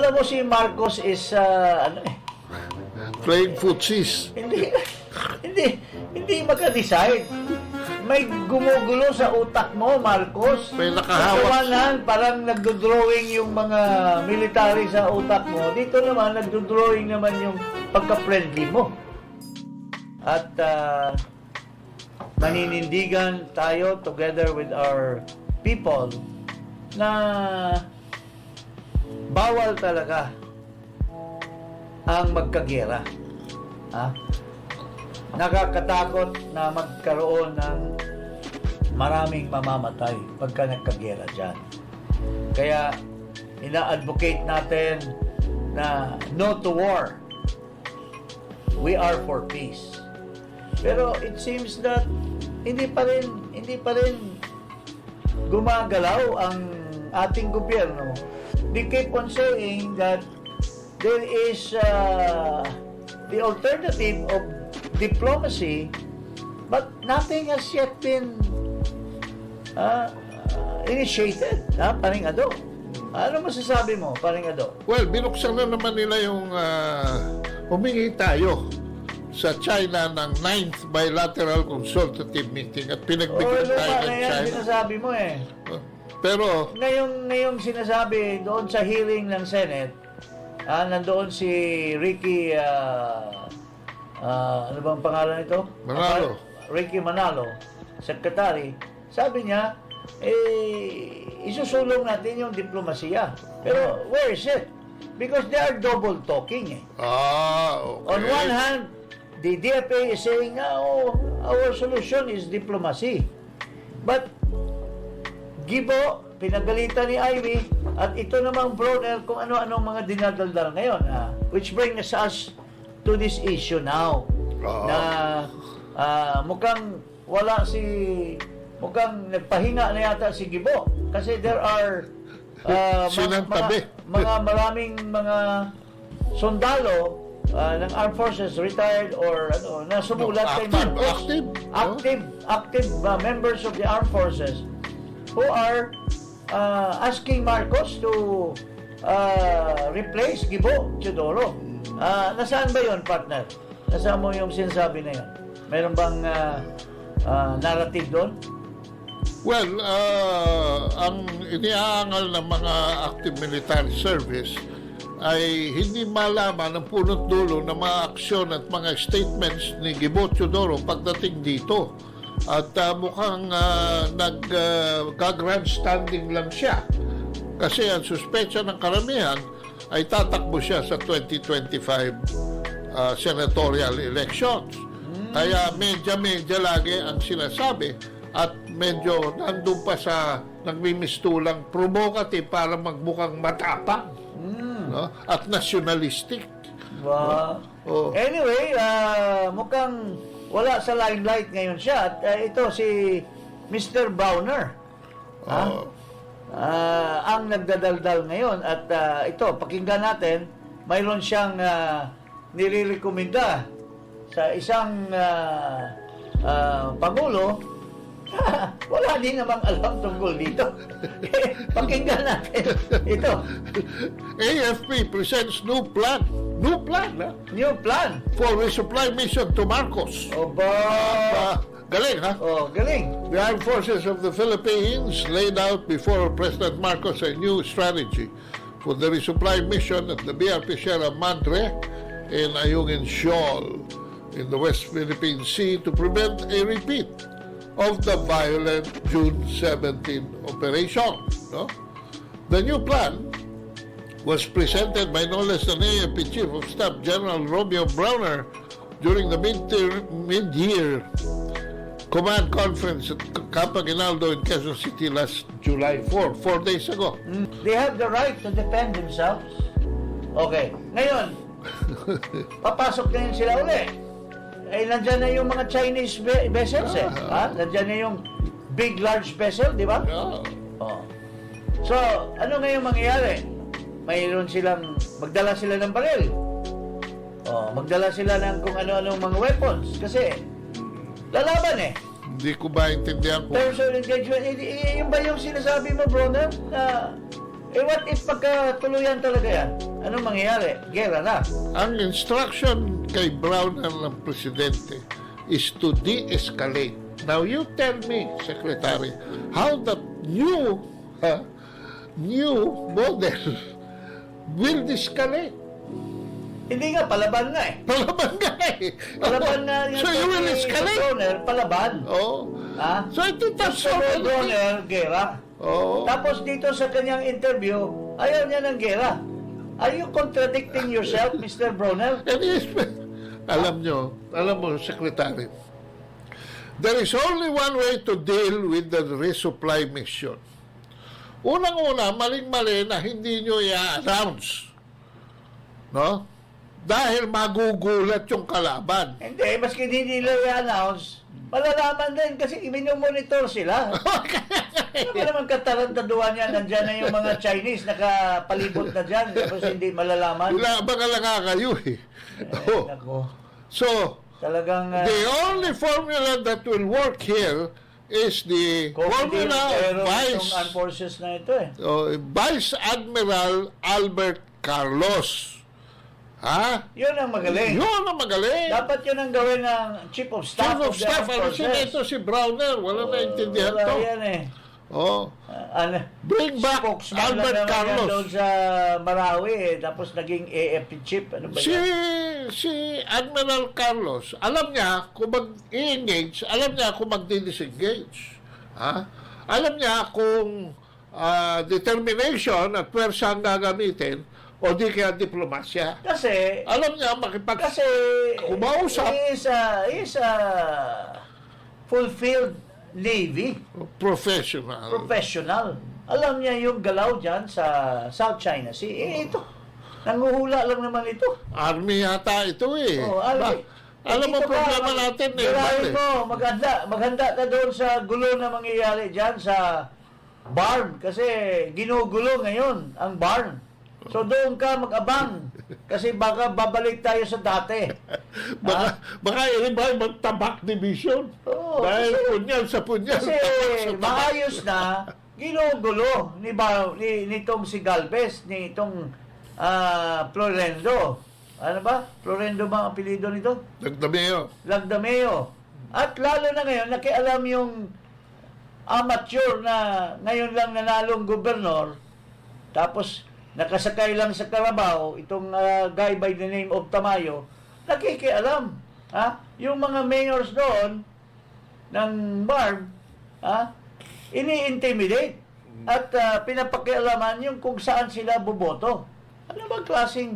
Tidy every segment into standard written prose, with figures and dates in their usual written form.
Alam mo si Marcos is Playing footsies. hindi maka-decide. May gumugulo sa utak mo, Marcos. May nakahawak. Kawanan, parang nagdo-drawing yung mga military sa utak mo. Dito naman, nagdo-drawing naman yung pagka-friendly mo. At maninindigan tayo together with our people na bawal talaga ang magkagera. Nakakatakot na magkaroon ng maraming mamamatay pagka nagkagera dyan. Kaya ina-advocate natin na no to war. We are for peace. Pero it seems that hindi pa rin gumagalaw ang ating gobyerno. They keep on saying that there is the alternative of diplomacy, but nothing has yet been initiated. Paring Ado, ano masasabi mo, Paring Ado? Well, binuksan na naman nila yung humingi tayo sa China ng 9th bilateral consultative meeting at pinagbigyan tayo ng China. Sinasabi mo eh. Pero ngayong sinasabi doon sa hearing ng Senate, nandoon si Ricky ano bang pangalan ito? Manalo. Ricky Manalo, Secretary. Sabi niya, isusulong natin yung diplomasiya. Pero where is it? Because they are double talking eh. okay. On one hand, the DFA is saying, our solution is diplomacy. But Gibo, pinagalitan ni Ivy, at ito namang Broner kung ano-anong mga dinadaldal ngayon. Which brings us to this issue now. Na mukhang mukhang nagpahinga na yata si Gibo. Kasi there are maraming mga sundalo ng armed forces, retired or na sumulat kay Marcos. Active members of the armed forces who are asking Marcos to replace Gibo Teodoro. Nasaan ba yon, partner? Nasaan mo yung sinasabi na yun? Mayroon bang narrative doon? Well, ang iniaangal ng mga active military service ay hindi malaman ng punot dulo ng mga aksyon at mga statements ni Gibo Teodoro pagdating dito. At mukhang nag-grandstanding lang siya. Kasi ang suspecha ng karamihan ay tatakbo siya sa 2025 senatorial elections. Kaya medya lagi ang sinasabi at medyo nandun pa sa nagmimistulang provocative para magmukhang matapang. No? At nationalistic. Wow. Anyway, mukhang wala sa limelight ngayon siya. At ito si Mr. Browner. Ang nagdadaldal ngayon. At ito, pakinggan natin, mayroon siyang nilirekomenda sa isang Pangulo. Wala din namang alam tungkol dito. Pakinggan natin. Ito. AFP presents new plan. New plan, ha? New plan. For resupply mission to Marcos. Galing, ha? Galing. The Armed Forces of the Philippines laid out before President Marcos a new strategy for the resupply mission at the BRP Sierra Madre in Ayungin Shoal in the West Philippine Sea to prevent a repeat of the violent June 17 operation. No? The new plan was presented by no less than AFP Chief of Staff General Romeo Browner during the mid-year command conference at Camp Aguinaldo in Quezon City last July 4 days ago. They have the right to defend themselves. Okay. Ngayon, papasok na yun sila uli. Nandyan na yung mga Chinese vessels Nandyan na yung big, large vessel, di ba? So, ano ngayon mangyayari? Mayroon silang, magdala sila ng baril. Magdala sila ng kung ano-anong mga weapons. Kasi, lalaban eh. Hindi ko ba intindihan ko? Terms of engagement, yung ba yung sinasabi mo, bro, na what if pagkatuluyan talaga yan? Anong mangyayari? Gera na. Ang instruction kay Browner ng Presidente is to de-escalate. Now, you tell me, Secretary, how the new model will de-escalate? Hindi nga, palaban nga eh. Palaban nga eh. Palaban nga yung So, you will escalate? Broner, palaban. Oh. Ha? So, ito Gusto mo, Broner, gera. Oh. Tapos dito sa kanyang interview, ayaw niya ng gera. Are you contradicting yourself, Mr. Broner? And yes, alam mo, Secretary, there is only one way to deal with the resupply mission. Unang-una, maling-mali na hindi nyo i-announce. No? Dahil magugulat yung kalaban. Hindi, maski hindi nila i-announce, malalaman din kasi minumonitor sila. Ano ba naman katarantaduhan yan? Nandyan na yung mga Chinese nakapalibot na dyan tapos hindi malalaman. Wala ba ka kayo eh? Oh. Nako. So, Talagang the only formula that will work here is the formula of itong armed forces na ito eh. Vice Admiral Albert Carlos. Ha? Yun ang magaling. Yun ang magaling. Dapat yun ang gawin ng Chief of Staff Chief of the Staff, Armed ano Forces. ito si Browner? Wala naintindihan Wala to. yan eh. Oh. Bring back Spokesman Albert lang naman yan Carlos. doon sa Marawi eh. Tapos naging AFP chief. Ano ba yan? Si Admiral Carlos, alam niya kung mag-engage, alam niya kung mag-disengage. Ha? Alam niya kung determination at pwersa ang gagamitin o di kaya diplomasya. Kasi Alam niya kumausap. He is a fulfilled Navy professional. Alam niya yung galaw dyan sa South China Sea. Ito. Nanguhula lang naman ito. Army yata ito eh. Oh, Army. Alam mo, Dito ka, problema natin eh. girahin mo, maghanda ka doon sa gulo na mangyayari dyan sa barn. Kasi ginugulo ngayon ang barn. So doon ka mag-abang. Kasi baka babalik tayo sa dati. Baka iba ibang tabak division. Oo, Dahil kasi- punyal sa punyal. Kasi tabak sa tabak. maayos na ginugulo nitong si Galvez, nitong Florendo. Ano ba? Florendo ba ang apelido nito? Nagdameo. Lagdameo. At lalo na ngayon, nakialam yung amateur na ngayon lang nanalong gobernador, tapos nakasakay lang sa Carabao, itong guy by the name of Tamayo, nakikialam. Ha? Yung mga mayors doon ng BARM, ini-intimidate at pinapakialaman yung kung saan sila boboto. Ano bang klaseng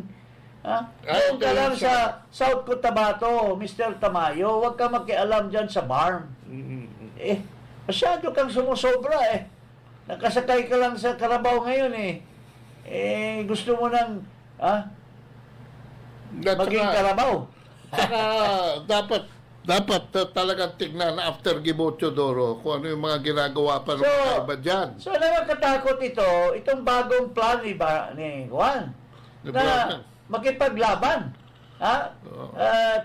doon ka lang sa South Cotabato, Mr. Tamayo, huwag ka makialam dyan sa BARM. Masyado kang sumusobra eh. Nakasakay ka lang sa Carabao ngayon eh. Gusto mo nang maging Carabao. Saka dapat talagang tignan after Gibocho Doro kung ano yung mga ginagawa pa ng mga iba dyan. So nakakatakot itong bagong plan ni Juan Ni na Browner. makipaglaban.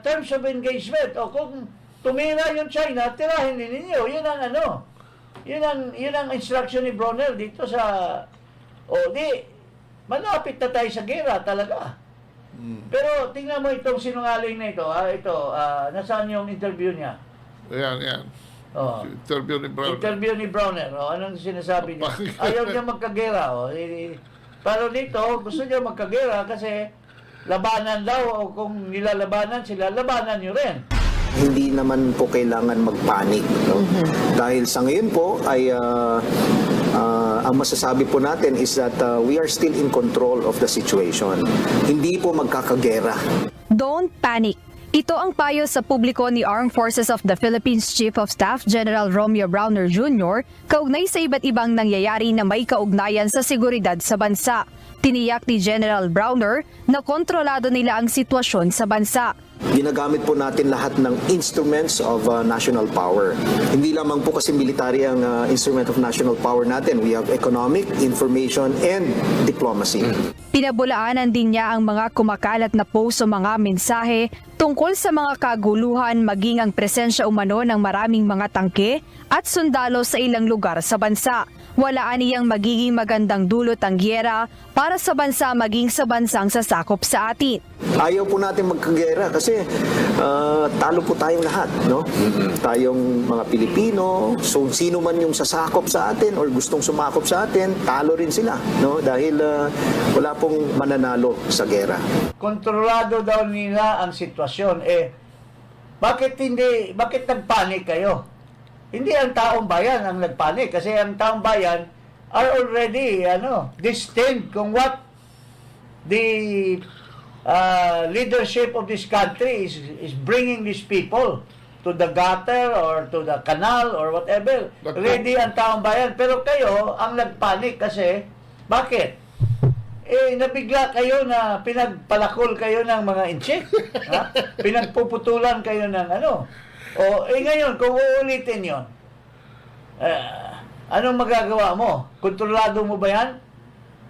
Terms of engagement. O kung tumira yung China, tirahin din ninyo. Yun ang Yun ang instruction ni Brunel dito sa malapit na tayo sa gera talaga. Pero tingnan mo itong sinungaling na ito, nasaan yung interview niya? Yan. Oh. Interview ni Browner. Interview ni Browner, anong sinasabi niya? Ayaw niya magkagera, pero dito, gusto niya magkagera kasi labanan daw, o kung nilalabanan sila, labanan niyo rin. Hindi naman po kailangan magpanik. No? Dahil sa ngayon po ay ang masasabi po natin is that we are still in control of the situation. Hindi po magkakagera. Don't panic. Ito ang payo sa publiko ni Armed Forces of the Philippines Chief of Staff General Romeo Browner Jr. kaugnay sa iba't ibang nangyayari na may kaugnayan sa seguridad sa bansa. Tiniyak ni General Browner na kontrolado nila ang sitwasyon sa bansa. Ginagamit po natin lahat ng instruments of national power. Hindi lamang po kasi military ang instrument of national power natin. We have economic, information, and diplomacy. Pinabulaanan din niya ang mga kumakalat na post o mga mensahe tungkol sa mga kaguluhan maging ang presensya umano ng maraming mga tangke at sundalo sa ilang lugar sa bansa. Wala aniyang magiging magandang dulot ang giyera para sa bansa maging sa bansang sasakop sa atin. Ayaw po natin magkagera kasi talo po tayong lahat, no? Tayong mga Pilipino, so sino man yung sasakop sa atin or gustong sumakop sa atin, talo rin sila, no? Dahil wala pong mananalo sa gera. Kontrolado daw nila ang sitwasyon. Bakit nagpanik kayo? Hindi ang taong bayan ang nagpanik kasi ang taong bayan are already destined kung what the leadership of this country is bringing these people to the gutter or to the canal or whatever. Ready ang taong bayan. Pero kayo ang nagpanik kasi bakit? Nabigla kayo na pinagpalakol kayo ng mga inchik. Ha? Pinagpuputulan kayo ng ngayon, kung uulitin yon, anong magagawa mo? Kontrolado mo ba yan?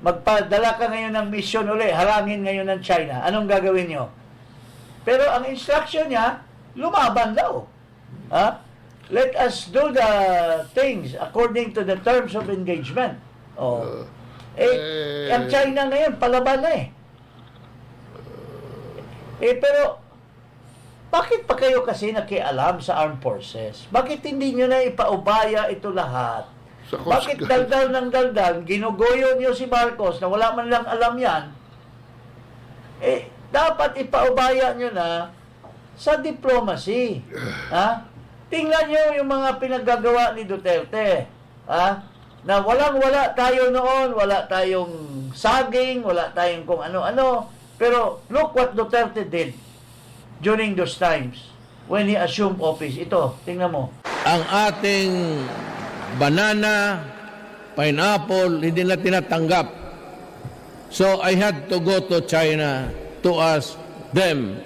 Magpadala ka ngayon ng mission uli, harangin ngayon ng China. Anong gagawin nyo? Pero ang instruction niya, lumaban daw. Ha? Let us do the things according to the terms of engagement. Ang China ngayon, palaban na pero bakit pa kayo kasi nakialam sa armed forces? Bakit hindi nyo na ipaubaya ito lahat? Bakit daldal ng daldal, ginugoyo nyo si Marcos na wala man lang alam yan? Dapat ipaubaya nyo na sa diplomacy. Ha? Tingnan nyo yung mga pinaggagawa ni Duterte. Ha? Na walang-wala tayo noon, wala tayong saging, wala tayong kung ano-ano. Pero look what Duterte did during those times when he assumed office. Ito, tingnan mo. Ang ating banana, pineapple, hindi na tinatanggap. So I had to go to China to ask them,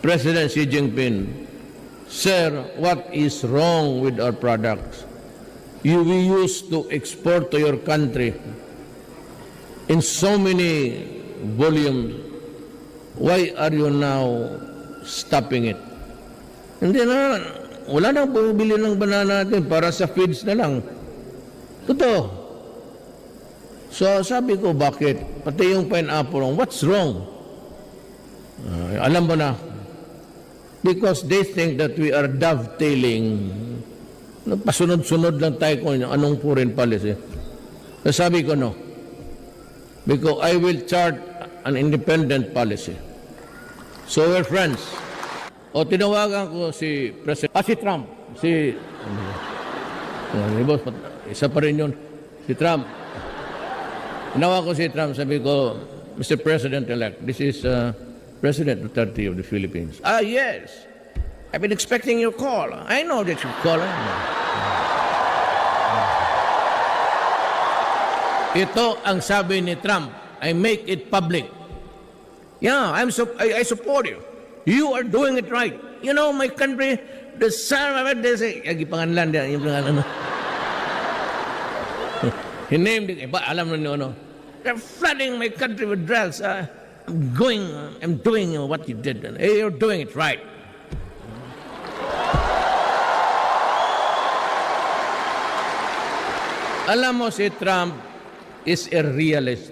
President Xi Jinping, Sir, what is wrong with our products? We used to export to your country in so many volumes. Why are you now stopping it? Hindi na, wala nang bumibili ng banana natin para sa feeds na lang. Totoo. So sabi ko, bakit? Pati yung pineapple, what's wrong? Alam mo na, because they think that we are dovetailing. Pasunod-sunod lang tayo kung anong foreign policy. So sabi ko, no. Because I will chart an independent policy. So we're friends. Tinawagan ko si President, si Trump, isa pa rin yun, si Trump. Tinawagan ko si Trump, sabi ko, Mr. President-elect, this is President Duterte of the Philippines. Yes. I've been expecting your call. I know that you call. Ito ang sabi ni Trump, I make it public. Yeah, I support you. You are doing it right. You know, my country, the son of it, they say, panganlan yan, yung pangalan, he named it, alam na niyo, they're flooding my country with drugs. I'm doing what you did. You're doing it right. Alam mo, si Trump is a realist,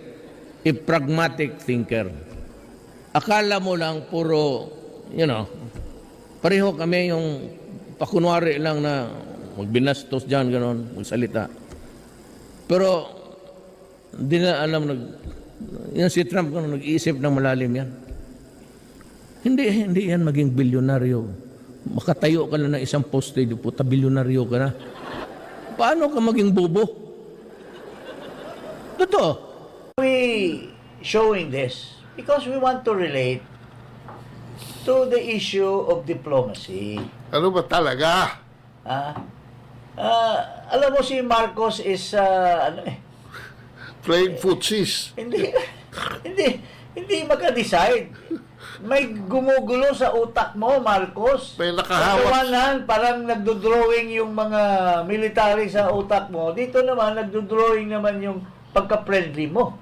a pragmatic thinker. Akala mo lang puro, pareho kami yung pakunwari lang na magbinastos dyan, gano'n, magsalita. Pero, hindi na alam, yan si Trump, nag-iisip ng malalim yan. Hindi yan maging bilyonaryo. Makatayo ka lang ng isang poste, puta, bilyonaryo ka na. Paano ka maging bobo? Totoo. We showing this because we want to relate to the issue of diplomacy. Ano ba talaga? Alam mo si Marcos is Playing footsies. hindi maka-decide. May gumugulo sa utak mo, Marcos. May nakahawak. Kawanan, parang nagdo-drawing yung mga military sa utak mo. Dito naman, nagdo-drawing naman yung pagka-friendly mo.